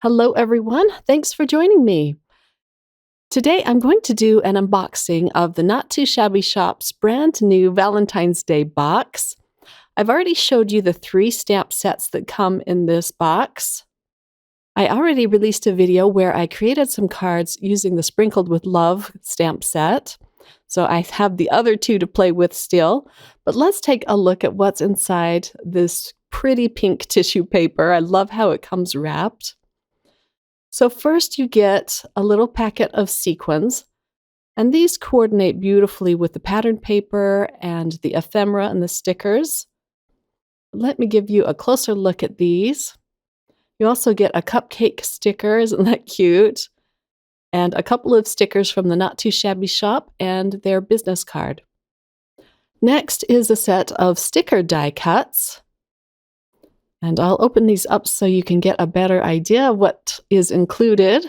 Hello, everyone. Thanks for joining me. Today, I'm going to do an unboxing of the Not Too Shabby Shop's brand new Valentine's Day box. I've already showed you the 3 stamp sets that come in this box. I already released a video where I created some cards using the Sprinkled with Love stamp set. So I have the other 2 to play with still. But let's take a look at what's inside this pretty pink tissue paper. I love how it comes wrapped. So first you get a little packet of sequins, and these coordinate beautifully with the pattern paper and the ephemera and the stickers. Let me give you a closer look at these. You also get a cupcake sticker, isn't that cute? And a couple of stickers from the Not Too Shabby Shop and their business card. Next is a set of sticker die cuts. And I'll open these up so you can get a better idea of what is included.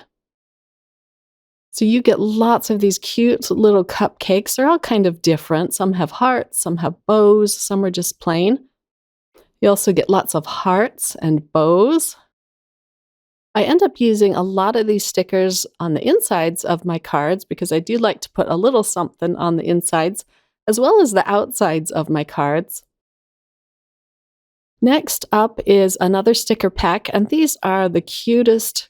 So you get lots of these cute little cupcakes. They're all kind of different. Some have hearts, some have bows, some are just plain. You also get lots of hearts and bows. I end up using a lot of these stickers on the insides of my cards because I do like to put a little something on the insides as well as the outsides of my cards. Next up is another sticker pack, and these are the cutest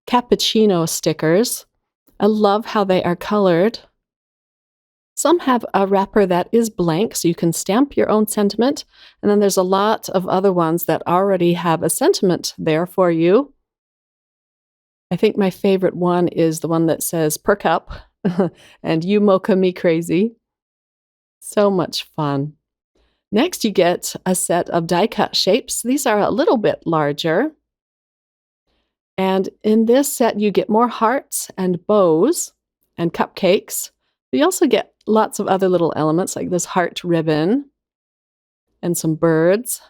cappuccino stickers. I love how they are colored. Some have a wrapper that is blank, so you can stamp your own sentiment, and then there's a lot of other ones that already have a sentiment there for you. I think my favorite one is the one that says "Perk up" and "You mocha me crazy." So much fun. Next, you get a set of die cut shapes. These are a little bit larger. And in this set, you get more hearts and bows and cupcakes. You also get lots of other little elements like this heart ribbon and some birds.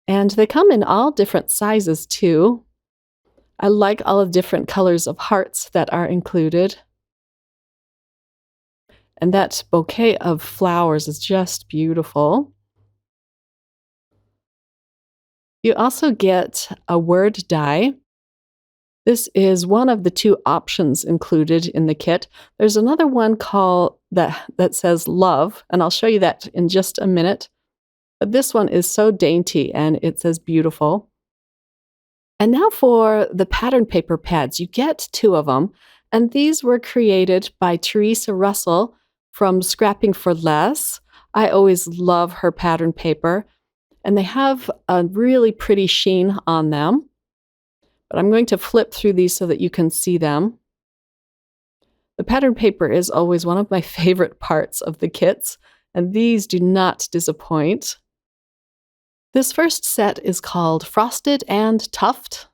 And they come in all different sizes too. I like all the different colors of hearts that are included. And that bouquet of flowers is just beautiful. You also get a word die. This is one of the 2 options included in the kit. There's another one called that says love, and I'll show you that in just a minute. But this one is so dainty and it says beautiful. And now for the pattern paper pads. You get 2 of them, and these were created by Teresa Russell from Scrapping for Less. I always love her pattern paper, and they have a really pretty sheen on them. But I'm going to flip through these so that you can see them. The pattern paper is always one of my favorite parts of the kits, and these do not disappoint. This first set is called Frosted and Tuft.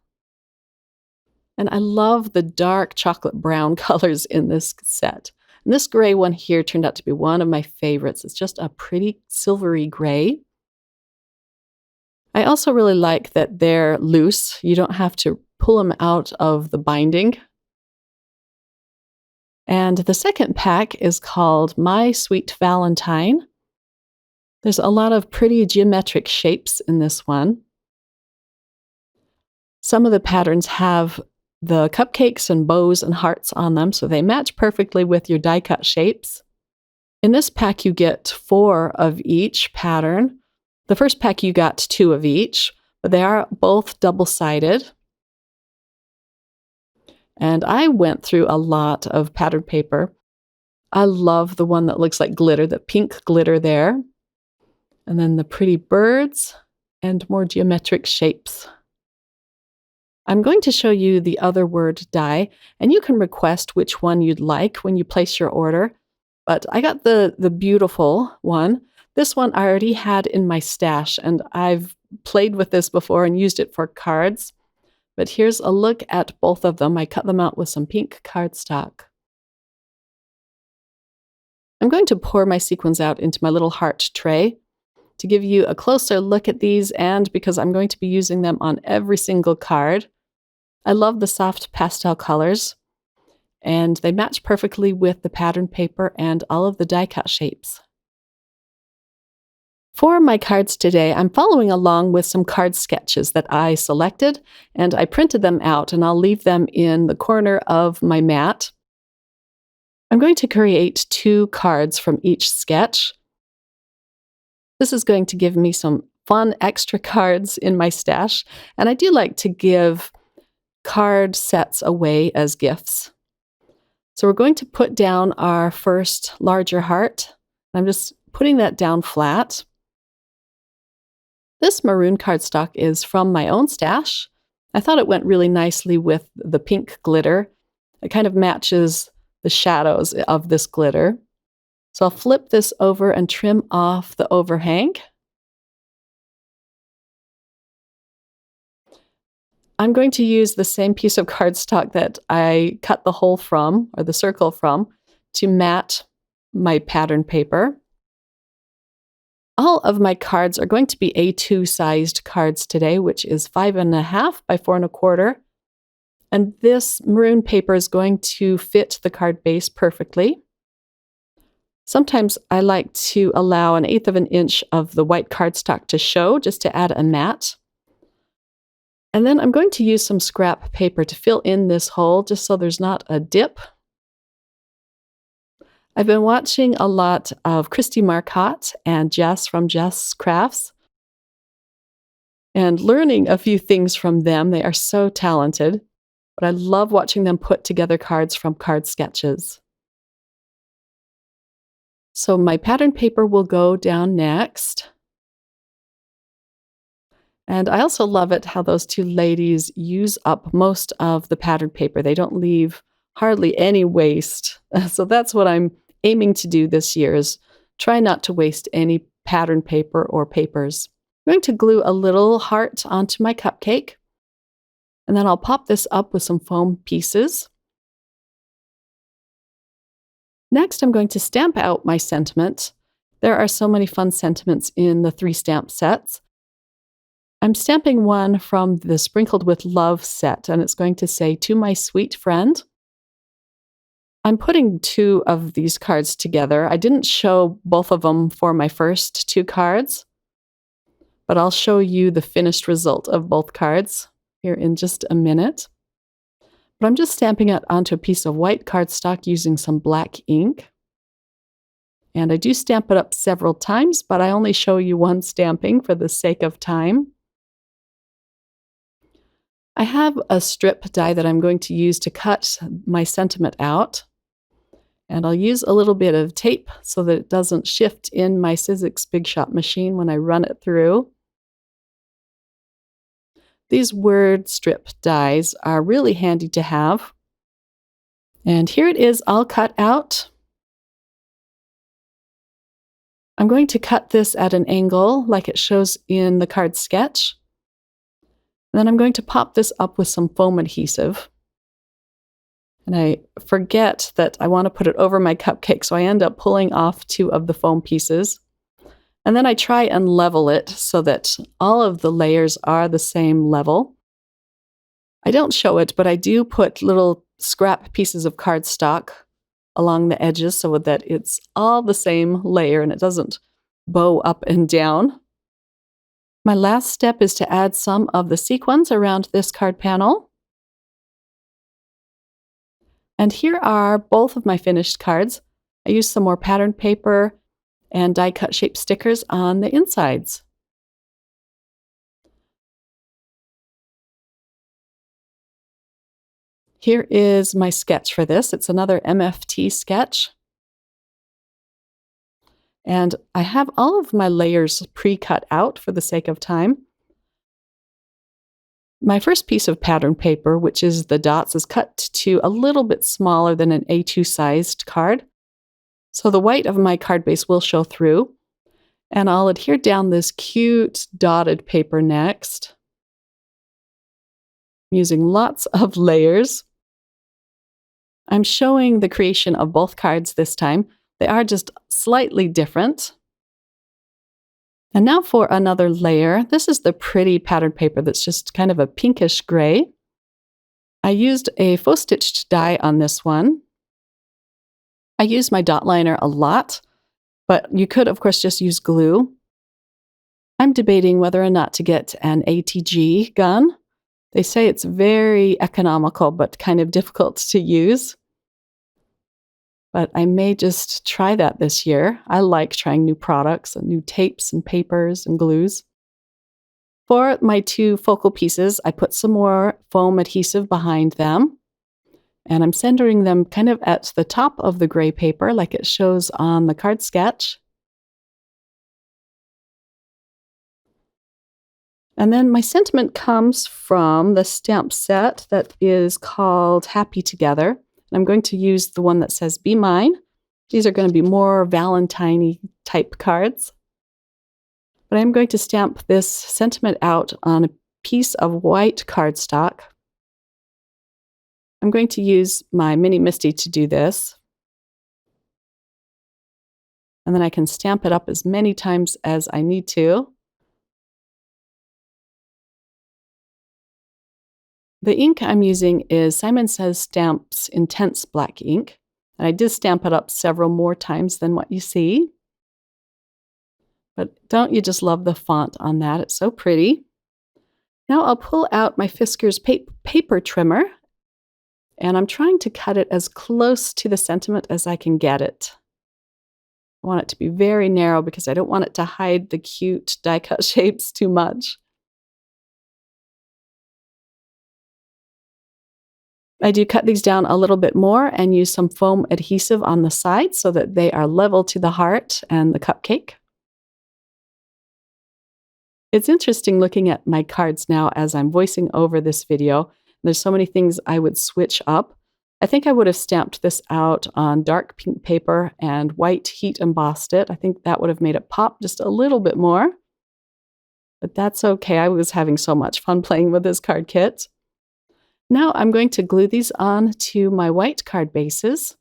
And I love the dark chocolate brown colors in this set. And this gray one here turned out to be one of my favorites. It's just a pretty silvery gray. I also really like that they're loose. You don't have to pull them out of the binding. And the second pack is called My Sweet Valentine. There's a lot of pretty geometric shapes in this one. Some of the patterns have the cupcakes and bows and hearts on them, so they match perfectly with your die cut shapes. In this pack, you get 4 of each pattern. The first pack, you got 2 of each, but they are both double-sided. And I went through a lot of pattern paper. I love the one that looks like glitter, the pink glitter there. And then the pretty birds and more geometric shapes. I'm going to show you the other word die, and you can request which one you'd like when you place your order. But I got the beautiful one. This one I already had in my stash, and I've played with this before and used it for cards. But here's a look at both of them. I cut them out with some pink cardstock. I'm going to pour my sequins out into my little heart tray to give you a closer look at these, and because I'm going to be using them on every single card. I love the soft pastel colors, and they match perfectly with the pattern paper and all of the die cut shapes. For my cards today, I'm following along with some card sketches that I selected, and I printed them out, and I'll leave them in the corner of my mat. I'm going to create 2 cards from each sketch. This is going to give me some fun extra cards in my stash, and I do like to give card sets away as gifts. So we're going to put down our first larger heart. I'm just putting that down flat. This maroon cardstock is from my own stash. I thought it went really nicely with the pink glitter. It kind of matches the shadows of this glitter. So I'll flip this over and trim off the overhang. I'm going to use the same piece of cardstock that I cut the hole from, or the circle from, to mat my pattern paper. All of my cards are going to be A2 sized cards today, which is 5.5 by 4.25. And this maroon paper is going to fit the card base perfectly. Sometimes I like to allow 1/8 of an inch of the white cardstock to show, just to add a mat. And then I'm going to use some scrap paper to fill in this hole, just so there's not a dip. I've been watching a lot of Christy Marcotte and Jess from Jess Crafts and learning a few things from them. They are so talented, but I love watching them put together cards from card sketches. So my pattern paper will go down next. And I also love it how those 2 ladies use up most of the pattern paper. They don't leave hardly any waste. So that's what I'm aiming to do this year, is try not to waste any pattern paper or papers. I'm going to glue a little heart onto my cupcake, and then I'll pop this up with some foam pieces. Next, I'm going to stamp out my sentiment. There are so many fun sentiments in the 3 stamp sets. I'm stamping one from the Sprinkled with Love set, and it's going to say, "To my sweet friend." I'm putting 2 of these cards together. I didn't show both of them for my first 2 cards, but I'll show you the finished result of both cards here in just a minute. But I'm just stamping it onto a piece of white cardstock using some black ink. And I do stamp it up several times, but I only show you one stamping for the sake of time. I have a strip die that I'm going to use to cut my sentiment out. And I'll use a little bit of tape so that it doesn't shift in my Sizzix Big Shop machine when I run it through. These word strip dies are really handy to have. And here it is all cut out. I'm going to cut this at an angle like it shows in the card sketch. And then I'm going to pop this up with some foam adhesive. And I forget that I want to put it over my cupcake, so I end up pulling off 2 of the foam pieces. And then I try and level it so that all of the layers are the same level. I don't show it, but I do put little scrap pieces of cardstock along the edges so that it's all the same layer and it doesn't bow up and down. My last step is to add some of the sequins around this card panel. And here are both of my finished cards. I used some more pattern paper and die-cut shape stickers on the insides. Here is my sketch for this. It's another MFT sketch. And I have all of my layers pre-cut out for the sake of time. My first piece of pattern paper, which is the dots, is cut to a little bit smaller than an A2 sized card. So the white of my card base will show through. And I'll adhere down this cute dotted paper next, using lots of layers. I'm showing the creation of both cards this time. They are just slightly different. And now for another layer. This is the pretty pattern paper that's just kind of a pinkish gray. I used a faux stitched die on this one. I use my dot liner a lot, but you could, of course, just use glue. I'm debating whether or not to get an ATG gun. They say it's very economical, but kind of difficult to use. But I may just try that this year. I like trying new products and new tapes and papers and glues. For my two focal pieces, I put some more foam adhesive behind them. And I'm centering them kind of at the top of the gray paper like it shows on the card sketch. And then my sentiment comes from the stamp set that is called Happy Together. And I'm going to use the one that says Be Mine. These are going to be more Valentine-y type cards. But I'm going to stamp this sentiment out on a piece of white cardstock. I'm going to use my Mini Misty to do this. And then I can stamp it up as many times as I need to. The ink I'm using is Simon Says Stamps Intense Black ink. And I did stamp it up several more times than what you see. But don't you just love the font on that? It's so pretty. Now I'll pull out my Fiskars paper trimmer. And I'm trying to cut it as close to the sentiment as I can get it. I want it to be very narrow because I don't want it to hide the cute die cut shapes too much. I do cut these down a little bit more and use some foam adhesive on the sides so that they are level to the heart and the cupcake. It's interesting looking at my cards now as I'm voicing over this video. There's so many things I would switch up. I think I would have stamped this out on dark pink paper and white heat embossed it. I think that would have made it pop just a little bit more. But that's okay. I was having so much fun playing with this card kit. Now I'm going to glue these on to my white card bases.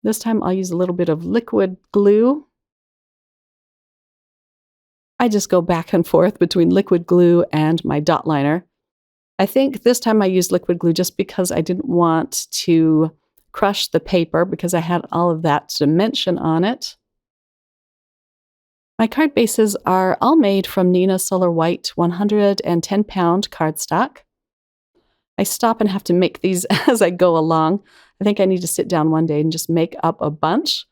This time I'll use a little bit of liquid glue. I just go back and forth between liquid glue and my dot liner. I think this time I used liquid glue just because I didn't want to crush the paper because I had all of that dimension on it. My card bases are all made from Neenah Solar White 110-pound cardstock. I stop and have to make these as I go along. I think I need to sit down one day and just make up a bunch,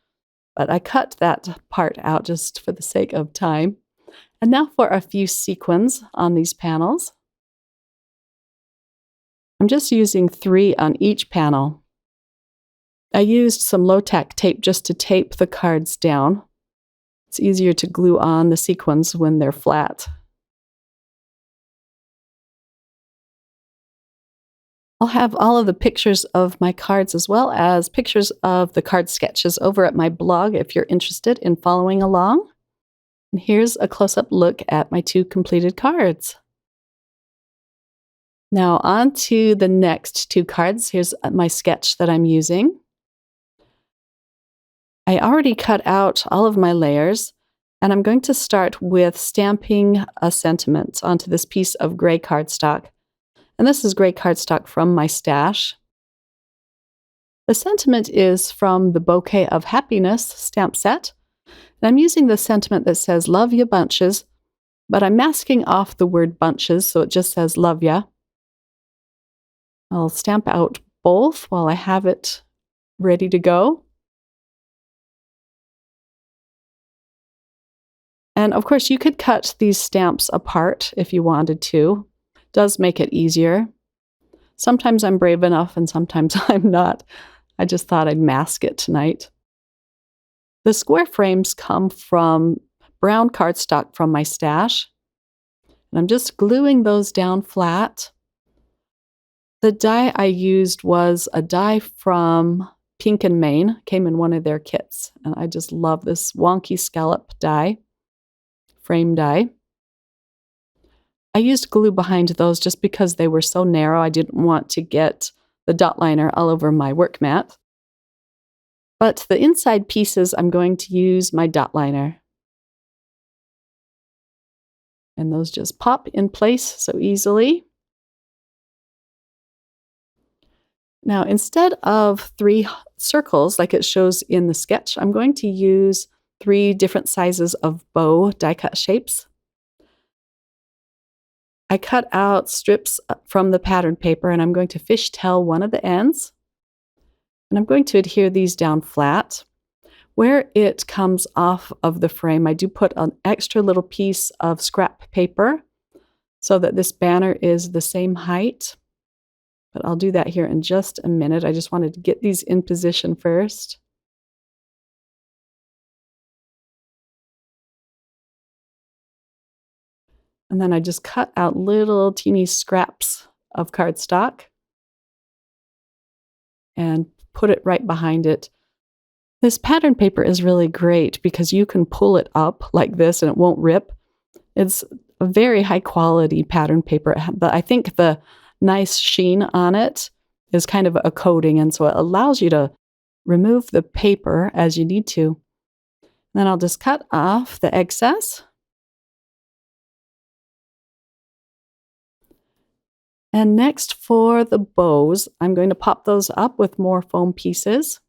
but I cut that part out just for the sake of time. And now for a few sequins on these panels. I'm just using 3 on each panel. I used some low-tack tape just to tape the cards down. It's easier to glue on the sequins when they're flat. I'll have all of the pictures of my cards as well as pictures of the card sketches over at my blog if you're interested in following along. And here's a close-up look at my 2 completed cards. Now on to the next 2 cards. Here's my sketch that I'm using. I already cut out all of my layers, and I'm going to start with stamping a sentiment onto this piece of gray cardstock. And this is gray cardstock from my stash. The sentiment is from the Bouquet of Happiness stamp set. And I'm using the sentiment that says love ya bunches, but I'm masking off the word bunches so it just says love ya. I'll stamp out both while I have it ready to go. And of course you could cut these stamps apart if you wanted to. It does make it easier. Sometimes I'm brave enough and sometimes I'm not. I just thought I'd mask it tonight. The square frames come from brown cardstock from my stash. And I'm just gluing those down flat. The die I used was a die from Pink and Maine, came in one of their kits. And I just love this wonky scallop die, frame die. I used glue behind those just because they were so narrow. I didn't want to get the dot liner all over my work mat. But the inside pieces, I'm going to use my dot liner. And those just pop in place so easily. Now, instead of 3 circles like it shows in the sketch, I'm going to use 3 different sizes of bow die cut shapes. I cut out strips from the pattern paper and I'm going to fishtail one of the ends. And I'm going to adhere these down flat. Where it comes off of the frame, I do put an extra little piece of scrap paper so that this banner is the same height. But I'll do that here in just a minute. I just wanted to get these in position first. And then I just cut out little teeny scraps of cardstock and put it right behind it. This pattern paper is really great because you can pull it up like this and it won't rip. It's a very high quality pattern paper, but I think the nice sheen on it is kind of a coating, and so it allows you to remove the paper as you need to. Then I'll just cut off the excess. And next for the bows, I'm going to pop those up with more foam pieces.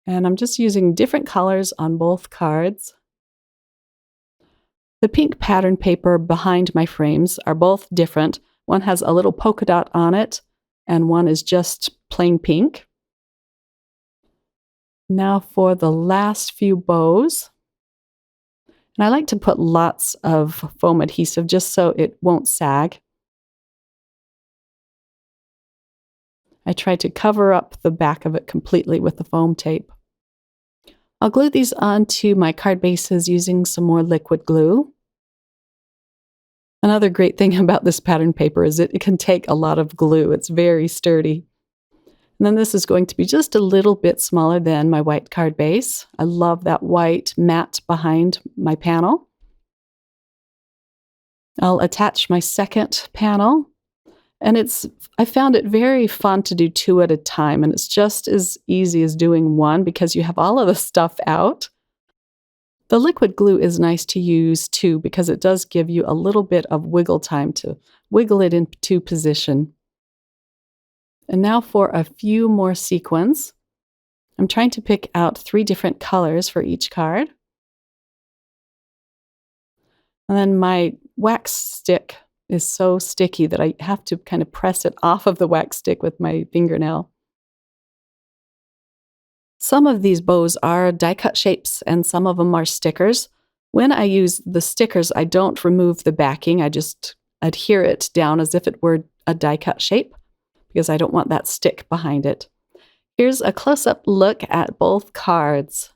And I'm just using different colors on both cards. The pink pattern paper behind my frames are both different. One has a little polka dot on it, and one is just plain pink. Now for the last few bows. And I like to put lots of foam adhesive just so it won't sag. I try to cover up the back of it completely with the foam tape. I'll glue these onto my card bases using some more liquid glue. Another great thing about this pattern paper is it can take a lot of glue. It's very sturdy. And then this is going to be just a little bit smaller than my white card base. I love that white matte behind my panel. I'll attach my second panel, and I found it very fun to do 2 at a time, and it's just as easy as doing 1 because you have all of the stuff out. The liquid glue is nice to use too because it does give you a little bit of wiggle time to wiggle it into position. And now for a few more sequins. I'm trying to pick out 3 different colors for each card. And then my wax stick is so sticky that I have to kind of press it off of the wax stick with my fingernail. Some of these bows are die-cut shapes and some of them are stickers. When I use the stickers, I don't remove the backing. I just adhere it down as if it were a die-cut shape, because I don't want that stick behind it. Here's a close-up look at both cards.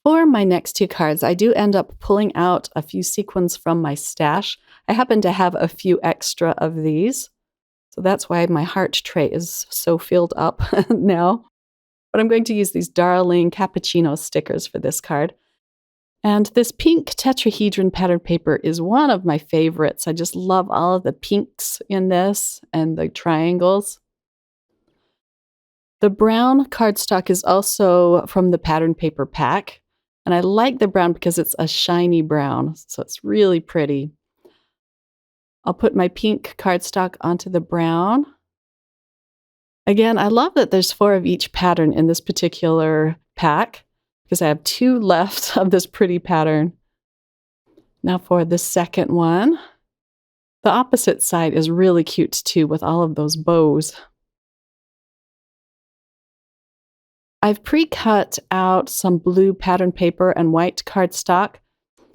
For my next 2 cards, I do end up pulling out a few sequins from my stash. I happen to have a few extra of these, so that's why my heart tray is so filled up now. But I'm going to use these darling cappuccino stickers for this card. And this pink tetrahedron pattern paper is one of my favorites. I just love all of the pinks in this and the triangles. The brown cardstock is also from the pattern paper pack. And I like the brown because it's a shiny brown, so it's really pretty. I'll put my pink cardstock onto the brown. Again, I love that there's 4 of each pattern in this particular pack, because I have 2 left of this pretty pattern. Now for the second one. The opposite side is really cute too, with all of those bows. I've pre-cut out some blue pattern paper and white cardstock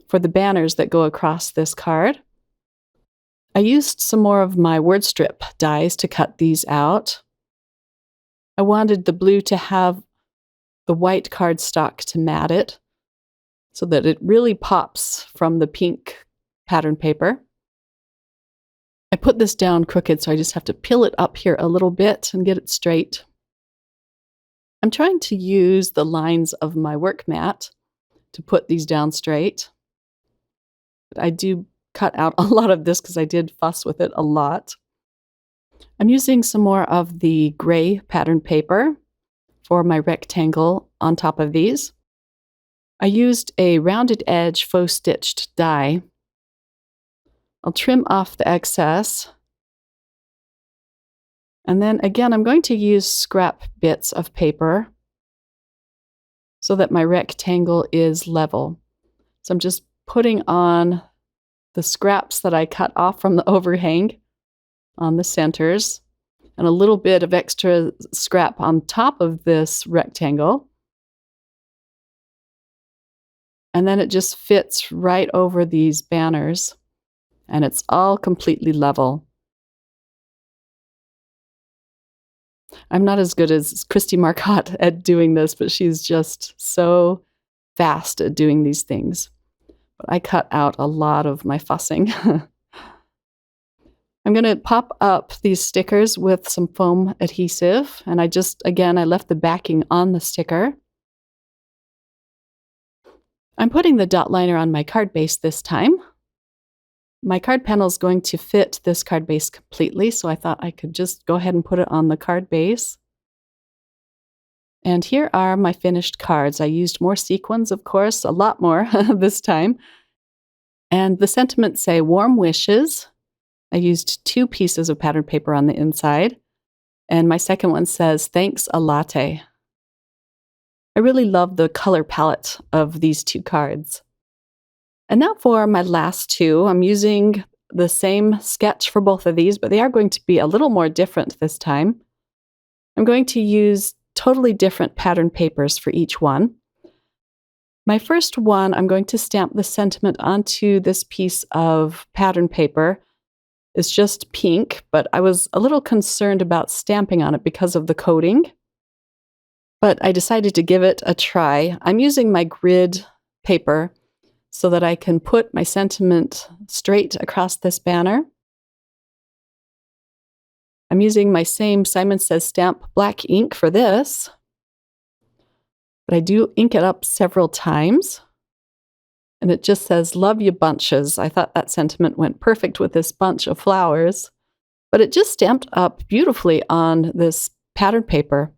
for the banners that go across this card. I used some more of my word strip dies to cut these out. I wanted the blue to have the white cardstock to mat it so that it really pops from the pink pattern paper. I put this down crooked, so I just have to peel it up here a little bit and get it straight. I'm trying to use the lines of my work mat to put these down straight. But I do cut out a lot of this because I did fuss with it a lot. I'm using some more of the gray pattern paper for my rectangle on top of these. I used a rounded edge faux stitched die. I'll trim off the excess. And then again, I'm going to use scrap bits of paper so that my rectangle is level. So I'm just putting on the scraps that I cut off from the overhang on the centers, and a little bit of extra scrap on top of this rectangle. And then it just fits right over these banners, and it's all completely level. I'm not as good as Christy Marcotte at doing this, but she's just so fast at doing these things. But I cut out a lot of my fussing. I'm going to pop up these stickers with some foam adhesive, and I left the backing on the sticker. I'm putting the dot liner on my card base this time. My card panel is going to fit this card base completely, so I thought I could just go ahead and put it on the card base. And here are my finished cards. I used more sequins, of course, a lot more this time. And the sentiments say warm wishes. I used 2 pieces of pattern paper on the inside. And my second one says, thanks a latte. I really love the color palette of these 2 cards. And now for my last 2. I'm using the same sketch for both of these, but they are going to be a little more different this time. I'm going to use totally different pattern papers for each one. My first one, I'm going to stamp the sentiment onto this piece of pattern paper. It's just pink, but I was a little concerned about stamping on it because of the coating. But I decided to give it a try. I'm using my grid paper so that I can put my sentiment straight across this banner. I'm using my same Simon Says Stamp black ink for this, but I do ink it up several times. And it just says, love you bunches. I thought that sentiment went perfect with this bunch of flowers, but it just stamped up beautifully on this pattern paper.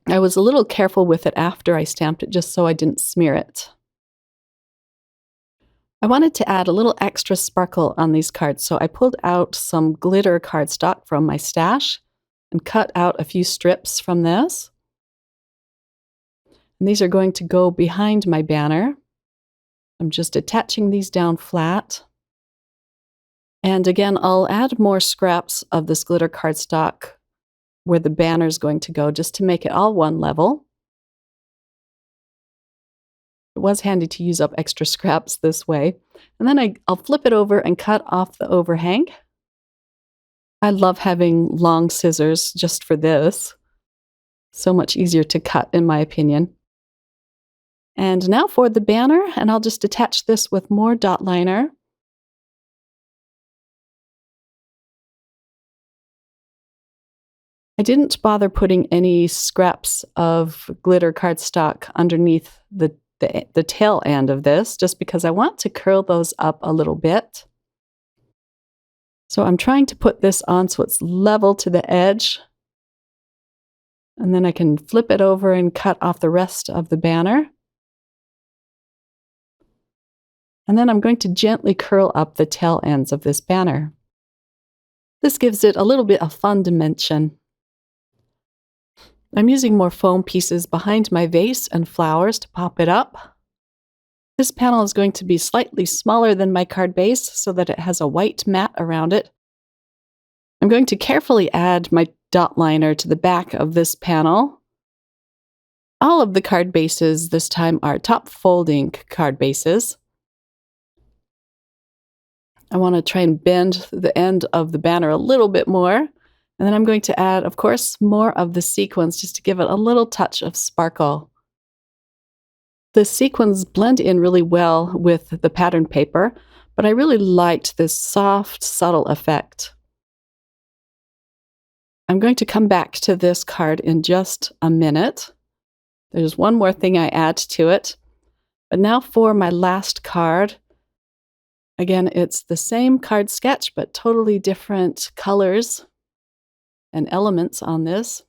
I was a little careful with it after I stamped it just so I didn't smear it. I wanted to add a little extra sparkle on these cards, so I pulled out some glitter cardstock from my stash and cut out a few strips from this. And these are going to go behind my banner. I'm just attaching these down flat. And again, I'll add more scraps of this glitter cardstock where the banner is going to go, just to make it all one level. It was handy to use up extra scraps this way. And then I'll flip it over and cut off the overhang. I love having long scissors just for this. So much easier to cut, in my opinion. And now for the banner, and I'll just attach this with more dot liner. I didn't bother putting any scraps of glitter cardstock underneath the tail end of this, just because I want to curl those up a little bit. So I'm trying to put this on so it's level to the edge. And then I can flip it over and cut off the rest of the banner. And then I'm going to gently curl up the tail ends of this banner. This gives it a little bit of fun dimension. I'm using more foam pieces behind my vase and flowers to pop it up. This panel is going to be slightly smaller than my card base so that it has a white mat around it. I'm going to carefully add my dot liner to the back of this panel. All of the card bases this time are top folding card bases. I want to try and bend the end of the banner a little bit more. And then I'm going to add, of course, more of the sequins just to give it a little touch of sparkle. The sequins blend in really well with the pattern paper, but I really liked this soft, subtle effect. I'm going to come back to this card in just a minute. There's one more thing I add to it. But now for my last card. Again, it's the same card sketch, but totally different colors and elements on this.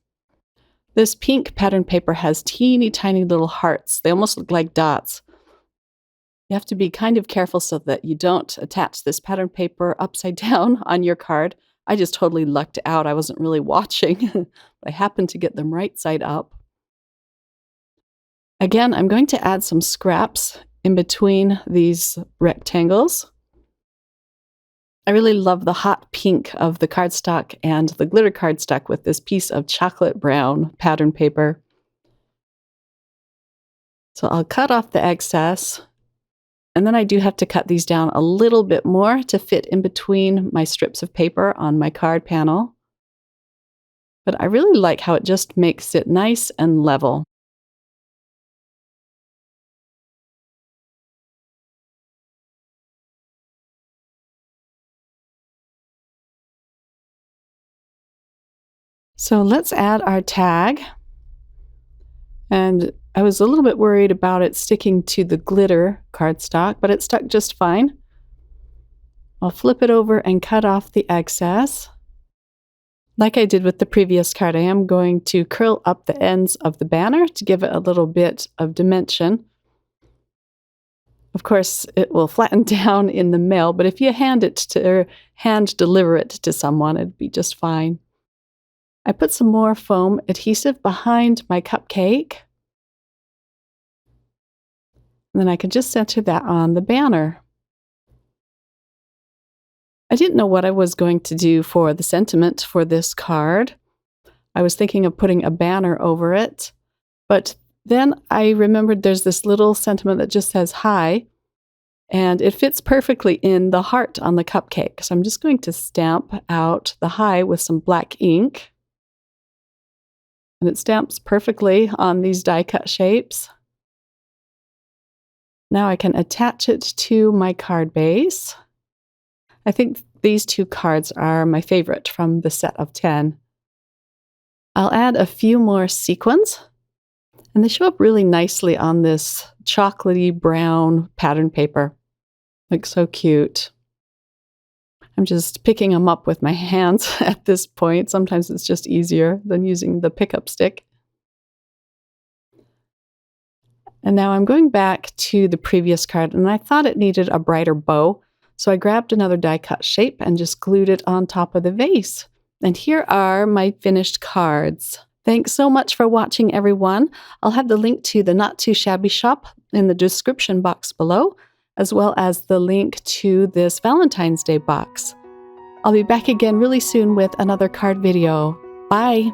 This pink pattern paper has teeny tiny little hearts. They almost look like dots. You have to be kind of careful so that you don't attach this pattern paper upside down on your card. I just totally lucked out. I wasn't really watching. I happened to get them right side up. Again, I'm going to add some scraps in between these rectangles. I really love the hot pink of the cardstock and the glitter cardstock with this piece of chocolate brown pattern paper. So I'll cut off the excess, and then I do have to cut these down a little bit more to fit in between my strips of paper on my card panel. But I really like how it just makes it nice and level. So let's add our tag. And I was a little bit worried about it sticking to the glitter cardstock, but it stuck just fine. I'll flip it over and cut off the excess. Like I did with the previous card, I am going to curl up the ends of the banner to give it a little bit of dimension. Of course, it will flatten down in the mail, but if you hand deliver it to someone, it'd be just fine. I put some more foam adhesive behind my cupcake. And then I can just center that on the banner. I didn't know what I was going to do for the sentiment for this card. I was thinking of putting a banner over it, but then I remembered there's this little sentiment that just says hi, and it fits perfectly in the heart on the cupcake. So I'm just going to stamp out the hi with some black ink. And it stamps perfectly on these die cut shapes. Now I can attach it to my card base. I think these two cards are my favorite from the set of 10. I'll add a few more sequins, and they show up really nicely on this chocolatey brown pattern paper. Looks so cute. I'm just picking them up with my hands at this point. Sometimes it's just easier than using the pickup stick. And now I'm going back to the previous card, and I thought it needed a brighter bow. So I grabbed another die cut shape and just glued it on top of the vase. And here are my finished cards. Thanks so much for watching, everyone. I'll have the link to the Not Too Shabby shop in the description box below, as well as the link to this Valentine's Day box. I'll be back again really soon with another card video. Bye!